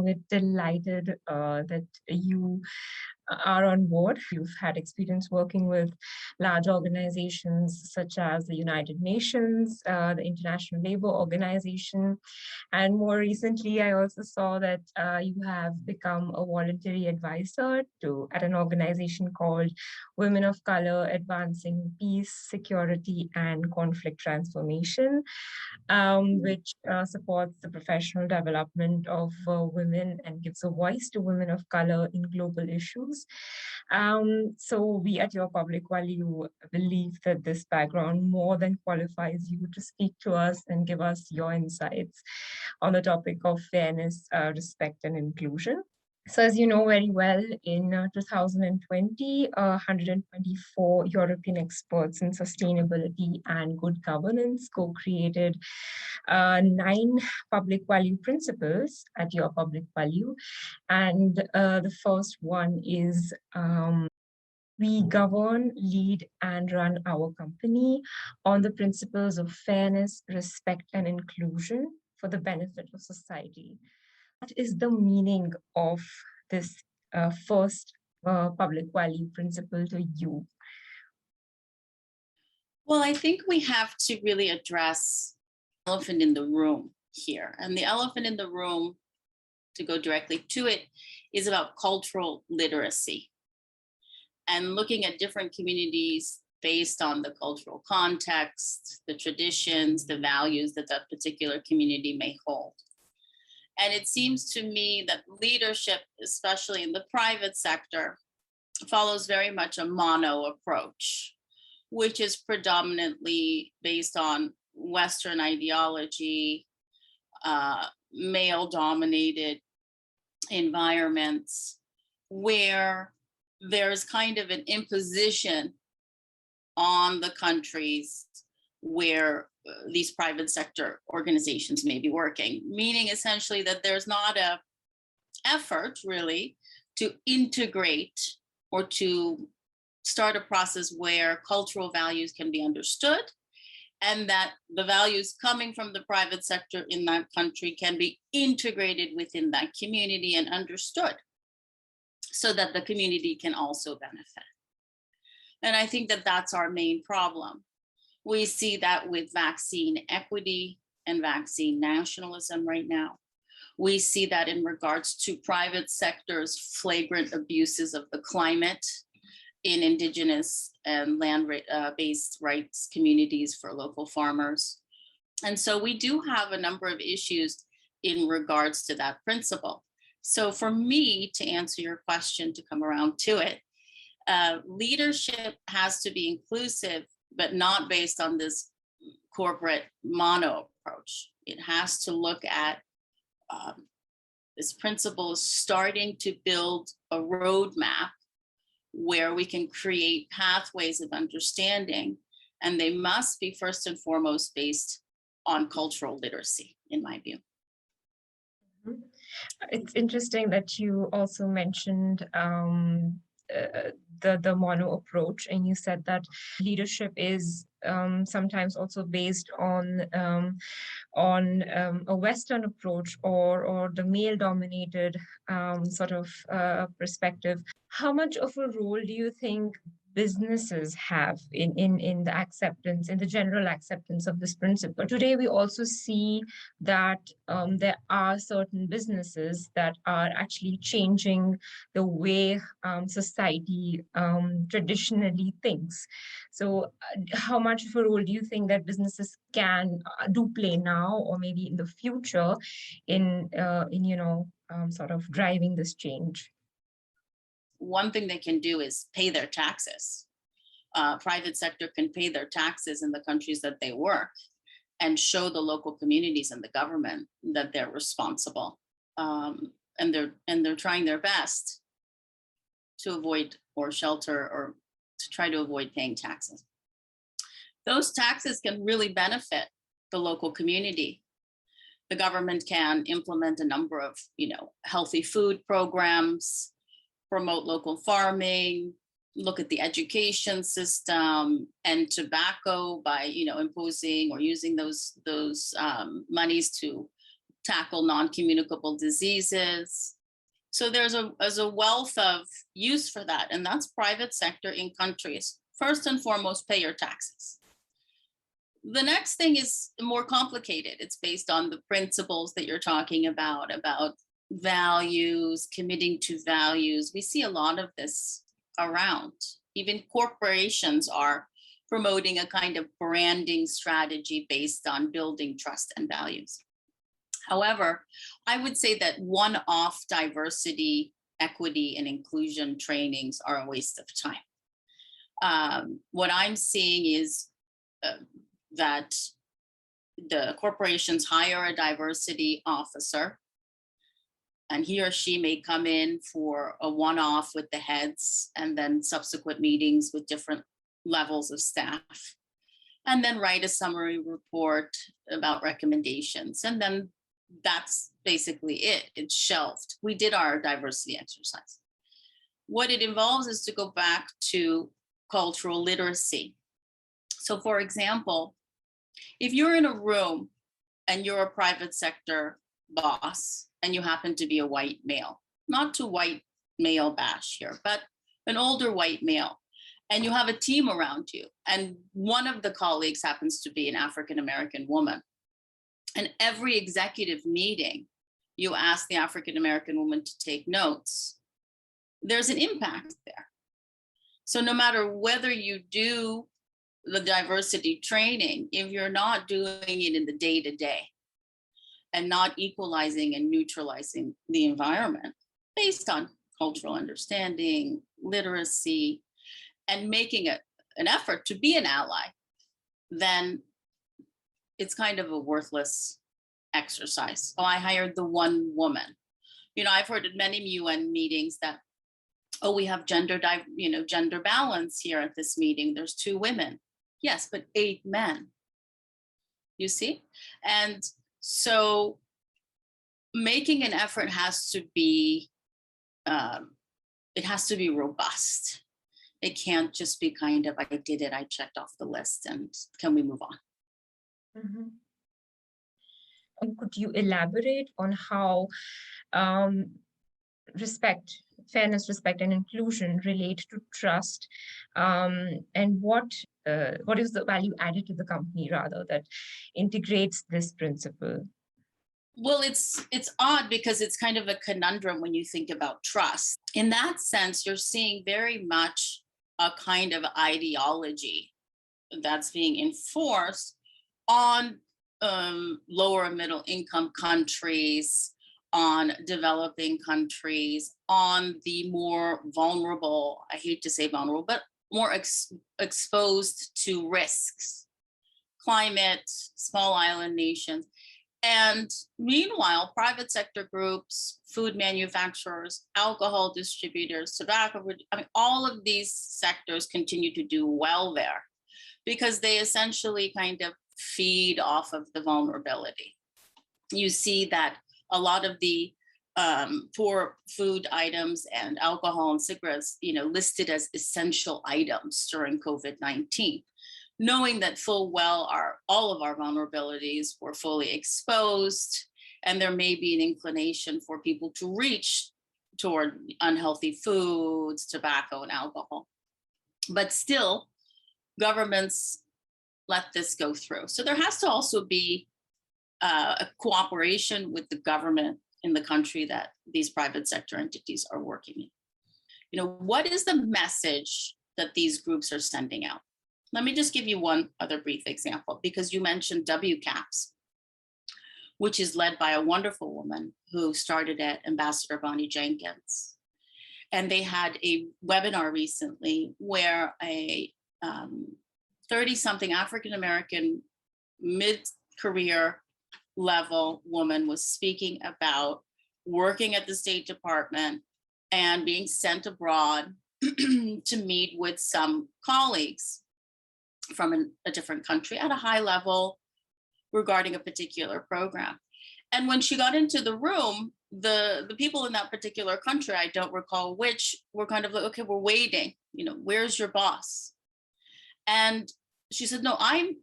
we're delighted that you are on board. You've had experience working with large organizations such as the United Nations, the International Labour Organization, and more recently, I also saw that you have become a voluntary advisor at an organization called Women of Color Advancing Peace, Security, and Conflict Transformation, which supports the professional development of women and gives a voice to women of color in global issues. So we at Your Public Value believe that this background more than qualifies you to speak to us and give us your insights on the topic of fairness, respect, and inclusion. So as you know very well, in 2020, 124 European experts in sustainability and good governance co-created 9 public value principles at Your Public Value. And the first one is we govern, lead, and run our company on the principles of fairness, respect, and inclusion for the benefit of society. What is the meaning of this first public value principle to you? Well, I think we have to really address the elephant in the room here. And the elephant in the room, to go directly to it, is about cultural literacy and looking at different communities based on the cultural context, the traditions, the values that that particular community may hold. And it seems to me that leadership, especially in the private sector, follows very much a mono approach, which is predominantly based on Western ideology, male-dominated environments, where there's kind of an imposition on the countries where these private sector organizations may be working, meaning essentially that there's not an effort really to integrate or to start a process where cultural values can be understood, and that the values coming from the private sector in that country can be integrated within that community and understood so that the community can also benefit. And I think that that's our main problem. We see that with vaccine equity and vaccine nationalism right now. We see that in regards to private sector's flagrant abuses of the climate in indigenous and land-based rights communities for local farmers. And so we do have a number of issues in regards to that principle. So for me, to answer your question, to come around to it, leadership has to be inclusive, but not based on this corporate mono approach. It has to look at this principle is starting to build a roadmap where we can create pathways of understanding, and they must be first and foremost based on cultural literacy, in my view. It's interesting that you also mentioned the mono approach, and you said that leadership is sometimes also based on a Western approach or the male-dominated sort of perspective. How much of a role do you think businesses have in the acceptance, in the general acceptance of this principle? Today, we also see that there are certain businesses that are actually changing the way society traditionally thinks. So how much of a role do you think that businesses do play now, or maybe in the future, in sort of driving this change? One thing they can do is pay their taxes. Private sector can pay their taxes in the countries that they work and show the local communities and the government that they're responsible, and they're trying their best to avoid or shelter or to try to avoid paying taxes. Those taxes can really benefit the local community. The government can implement a number of, healthy food programs, promote local farming, look at the education system, and tobacco by imposing or using those monies to tackle non-communicable diseases. So there's a wealth of use for that, and that's private sector in countries. First and foremost, pay your taxes. The next thing is more complicated. It's based on the principles that you're talking about values, committing to values. We see a lot of this around. Even corporations are promoting a kind of branding strategy based on building trust and values. However, I would say that one-off diversity, equity, and inclusion trainings are a waste of time. What I'm seeing is that the corporations hire a diversity officer, and he or she may come in for a one-off with the heads and then subsequent meetings with different levels of staff, and then write a summary report about recommendations. And then that's basically it. It's shelved. We did our diversity exercise. What it involves is to go back to cultural literacy. So for example, if you're in a room and you're a private sector boss and you happen to be a white male, not to white male bash here, but an older white male, and you have a team around you, and one of the colleagues happens to be an African-American woman, and every executive meeting, you ask the African-American woman to take notes, there's an impact there. So no matter whether you do the diversity training, if you're not doing it in the day-to-day and not equalizing and neutralizing the environment based on cultural understanding, literacy, and making an effort to be an ally, then it's kind of a worthless exercise. Oh, I hired the one woman. I've heard at many UN meetings that, oh, we have gender balance here at this meeting. There's 2 women. Yes, but 8 men. You see? And so making an effort has to be, it has to be robust. It can't just be kind of, I did it, I checked off the list, and can we move on? Mm-hmm. And could you elaborate on how fairness, respect, and inclusion relate to trust, and what is the value added to the company, rather, that integrates this principle? Well, it's odd because it's kind of a conundrum when you think about trust. In that sense, you're seeing very much a kind of ideology that's being enforced on lower and middle income countries, on developing countries, on the more vulnerable, I hate to say vulnerable, but more exposed to risks, climate, small island nations. And meanwhile, private sector groups, food manufacturers, alcohol distributors, tobacco, all of these sectors continue to do well there because they essentially kind of feed off of the vulnerability. You see that a lot of the poor food items and alcohol and cigarettes, listed as essential items during COVID-19. Knowing that full well all of our vulnerabilities were fully exposed, and there may be an inclination for people to reach toward unhealthy foods, tobacco, and alcohol. But still, governments let this go through. So there has to also be a cooperation with the government in the country that these private sector entities are working in. What is the message that these groups are sending out? Let me just give you one other brief example, because you mentioned WCAPS, which is led by a wonderful woman who started at Ambassador Bonnie Jenkins. And they had a webinar recently where a 30-something African-American mid-career level woman was speaking about working at the State Department and being sent abroad to meet with some colleagues from a different country at a high level regarding a particular program. And when she got into the room, the people in that particular country, I don't recall which, were kind of like, okay, we're waiting, where's your boss? And she said, no, I'm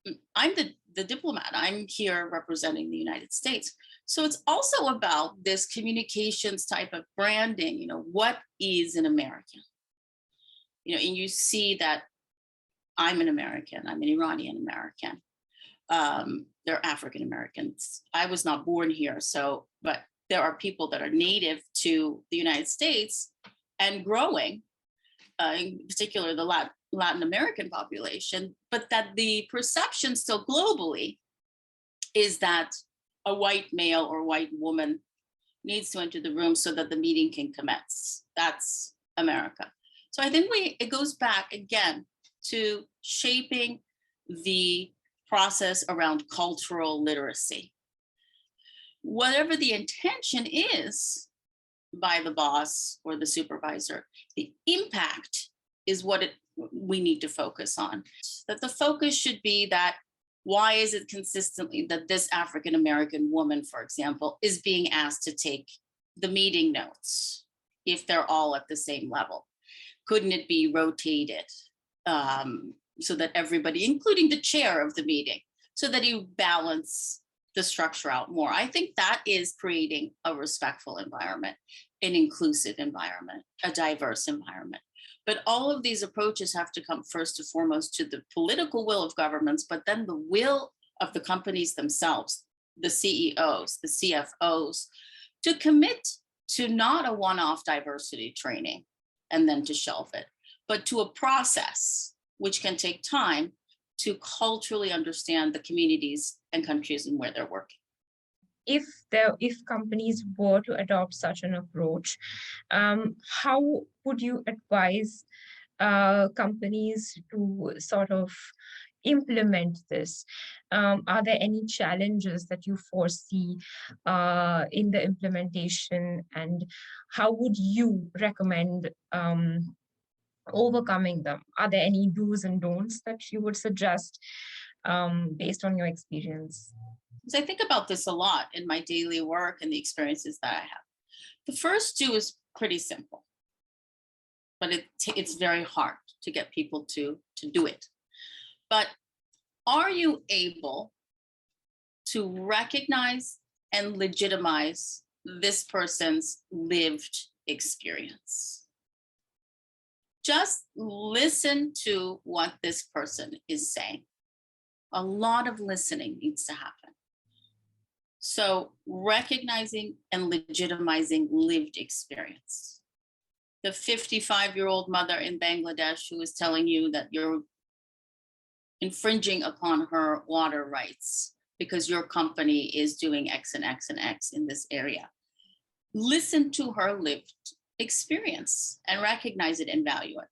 the the diplomat. I'm here representing the United States. So it's also about this communications type of branding. What is an American? And you see that I'm an American, I'm an Iranian American. They're African Americans. I was not born here, but there are people that are native to the United States and growing, in particular the Latin American population, but that the perception still globally is that a white male or white woman needs to enter the room so that the meeting can commence. That's America. So I think it goes back again to shaping the process around cultural literacy. Whatever the intention is by the boss or the supervisor, the impact is what we need to focus on. That the focus should be that why is it consistently that this African American woman, for example, is being asked to take the meeting notes if they're all at the same level? Couldn't it be rotated so that everybody, including the chair of the meeting, so that you balance the structure out more? I think that is creating a respectful environment, an inclusive environment, a diverse environment. But all of these approaches have to come first and foremost to the political will of governments, but then the will of the companies themselves, the CEOs, the CFOs, to commit to not a one-off diversity training and then to shelve it, but to a process which can take time to culturally understand the communities and countries and where they're working. If companies were to adopt such an approach, how would you advise companies to sort of implement this? Are there any challenges that you foresee in the implementation, and how would you recommend overcoming them? Are there any do's and don'ts that you would suggest based on your experience? Because I think about this a lot in my daily work and the experiences that I have. The first do is pretty simple, but it's very hard to get people to do it. But are you able to recognize and legitimize this person's lived experience? Just listen to what this person is saying. A lot of listening needs to happen. So recognizing and legitimizing lived experience. The 55-year-old mother in Bangladesh who is telling you that you're infringing upon her water rights because your company is doing X and X and X in this area. Listen to her lived experience and recognize it and value it,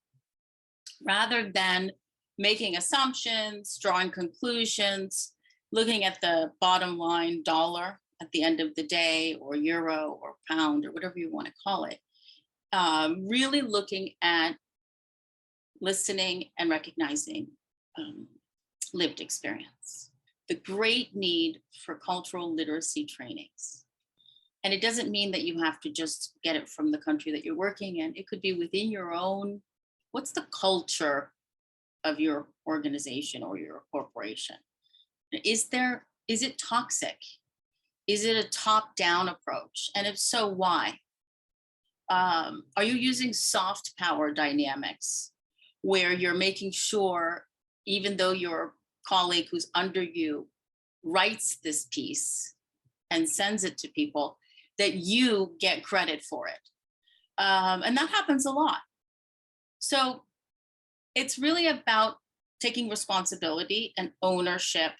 rather than making assumptions, drawing conclusions, looking at the bottom line dollar at the end of the day, or euro or pound or whatever you want to call it. Really looking at listening and recognizing lived experience. The great need for cultural literacy trainings. And it doesn't mean that you have to just get it from the country that you're working in. It could be within your own, what's the culture of your organization or your corporation? Is it toxic? Is it a top-down approach? And if so, why? Are you using soft power dynamics where you're making sure, even though your colleague who's under you writes this piece and sends it to people, that you get credit for it? And that happens a lot. So it's really about taking responsibility and ownership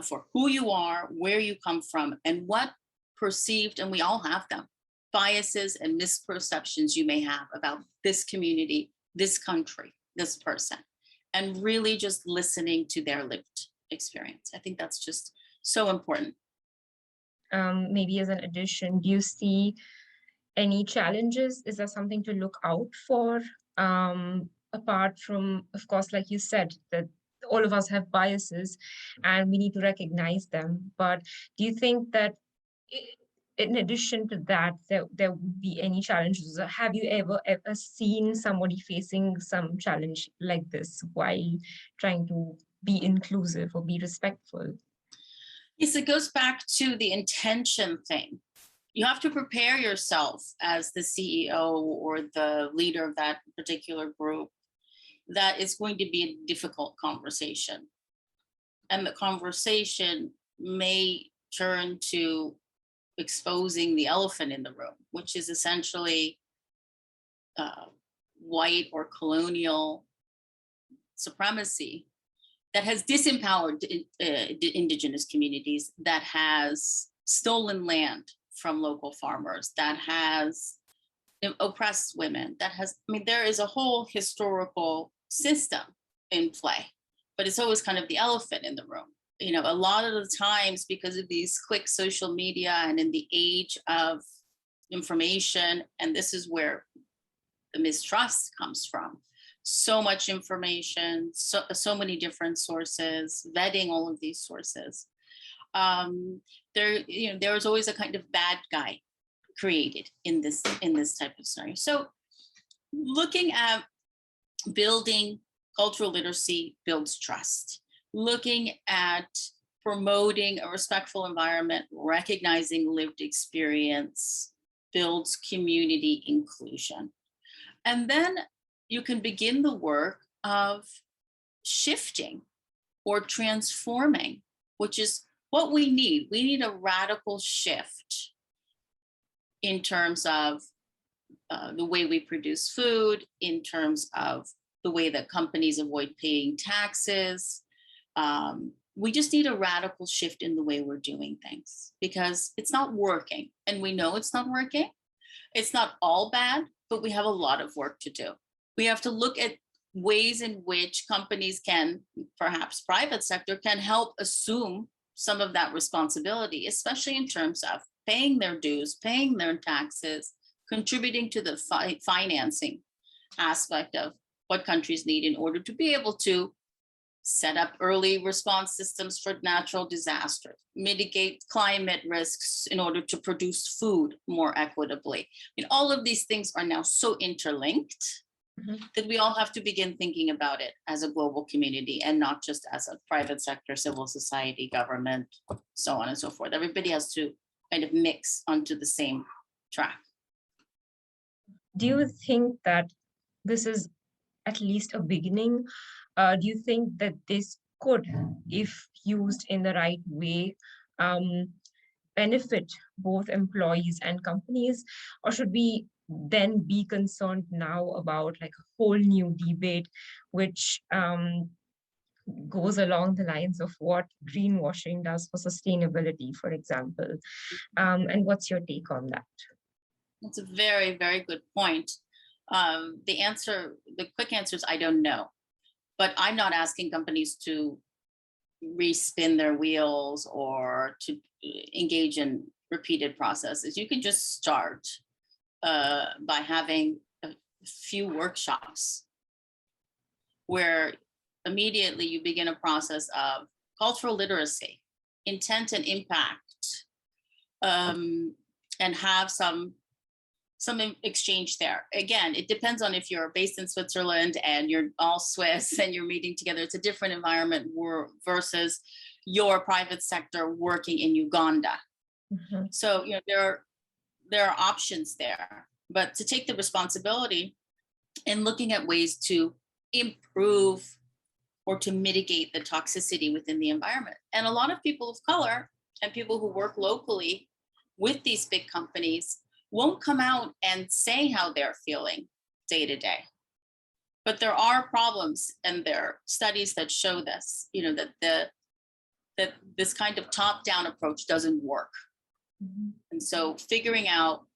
for who you are, where you come from, and what perceived, and we all have them, biases and misperceptions you may have about this community, this country, this person, and really just listening to their lived experience. I think that's just so important. Maybe as an addition, do you see any challenges? Is there something to look out for? Apart from, of course, like you said, that all of us have biases and we need to recognize them. But do you think that in addition to that, there would be any challenges? Have you ever seen somebody facing some challenge like this while trying to be inclusive or be respectful? Yes, it goes back to the intention thing. You have to prepare yourself as the CEO or the leader of that particular group that it's going to be a difficult conversation. And the conversation may turn to exposing the elephant in the room, which is essentially white or colonial supremacy that has disempowered indigenous communities, that has stolen land from local farmers, that has oppressed women, that has, I mean, there is a whole historical system in play, but it's always kind of the elephant in the room. You know, a lot of the times, because of these quick social media and in the age of information, and this is where the mistrust comes from. So much information, so many different sources, vetting all of these sources. There's always a kind of bad guy created in this type of scenario. So looking at building cultural literacy builds trust. Looking at promoting a respectful environment, recognizing lived experience builds community inclusion. And then you can begin the work of shifting or transforming, which is what we need. We need a radical shift in terms of the way we produce food, in terms of the way that companies avoid paying taxes. We just need a radical shift in the way we're doing things because it's not working. And we know it's not working. It's not all bad, but we have a lot of work to do. We have to look at ways in which companies can, perhaps private sector, can help assume some of that responsibility, especially in terms of paying their dues, paying their taxes, contributing to the financing aspect of what countries need in order to be able to set up early response systems for natural disasters, mitigate climate risks in order to produce food more equitably. I mean, all of these things are now so interlinked that we all have to begin thinking about it as a global community and not just as a private sector, civil society, government, so on and so forth. Everybody has to kind of mix onto the same track. Do you think that this is at least a beginning? Do you think that this could, if used in the right way, benefit both employees and companies? Or should we then be concerned now about like a whole new debate, which goes along the lines of what greenwashing does for sustainability, for example? And what's your take on that? That's a very, very good point. The quick answer is I don't know. But I'm not asking companies to respin their wheels or to engage in repeated processes. You can just start by having a few workshops where immediately you begin a process of cultural literacy, intent and impact, and have some exchange there. Again, it depends on if you're based in Switzerland and you're all Swiss and you're meeting together. It's a different environment versus your private sector working in Uganda. Mm-hmm. So there are options there, but to take the responsibility and looking at ways to improve or to mitigate the toxicity within the environment. And a lot of people of color and people who work locally with these big companies won't come out and say how they're feeling day to day. But there are problems, and there are studies that show this, that this kind of top-down approach doesn't work. Mm-hmm. And so figuring out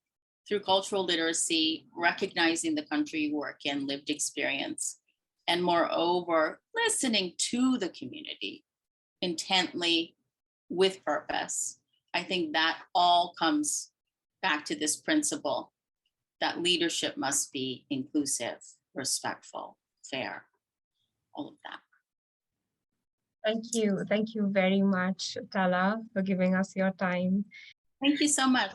through cultural literacy, recognizing the country you work in, lived experience, and moreover, listening to the community intently with purpose. I think that all comes back to this principle that leadership must be inclusive, respectful, fair, all of that. Thank you. Thank you very much, Tala, for giving us your time. Thank you so much.